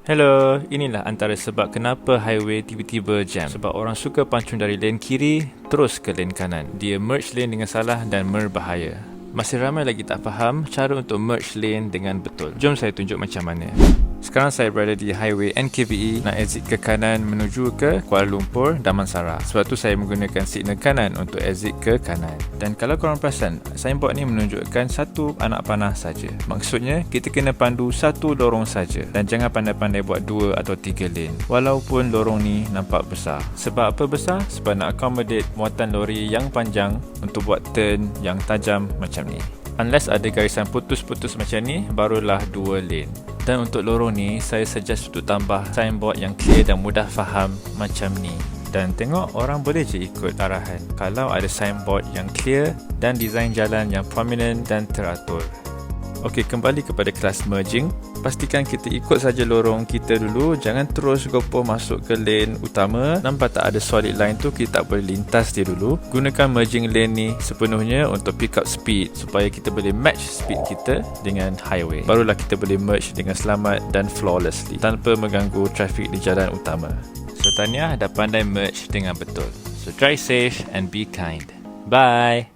Hello, inilah antara sebab kenapa highway tiba-tiba jam. Sebab orang suka pancung dari lane kiri terus ke lane kanan. Dia merge lane dengan salah dan berbahaya. Masih ramai lagi tak faham cara untuk merge lane dengan betul. Jom saya tunjuk macam mana. Sekarang saya berada di highway NKVE, nak exit ke kanan menuju ke Kuala Lumpur, Damansara. Sebab tu saya menggunakan signal kanan untuk exit ke kanan. Dan kalau korang perasan, signboard ni menunjukkan satu anak panah saja. Maksudnya, kita kena pandu satu lorong saja. Dan jangan pandai-pandai buat 2 atau 3 lane. Walaupun lorong ni nampak besar. Sebab apa besar? Sebab nak accommodate muatan lori yang panjang untuk buat turn yang tajam macam ni. Unless ada garisan putus-putus macam ni, barulah 2 lane. Dan untuk lorong ni, saya suggest untuk tambah signboard yang clear dan mudah faham macam ni. Dan tengok, orang boleh je ikut arahan kalau ada signboard yang clear dan design jalan yang prominent dan teratur. Okey, kembali kepada kelas merging. Pastikan kita ikut saja lorong kita dulu. Jangan terus gopoh masuk ke lane utama. Nampak tak ada solid line tu, kita tak boleh lintas dia dulu. Gunakan merging lane ni sepenuhnya untuk pick up speed supaya kita boleh match speed kita dengan highway. Barulah kita boleh merge dengan selamat dan flawlessly tanpa mengganggu trafik di jalan utama. So, tahniah dah pandai merge dengan betul. So, drive safe and be kind. Bye!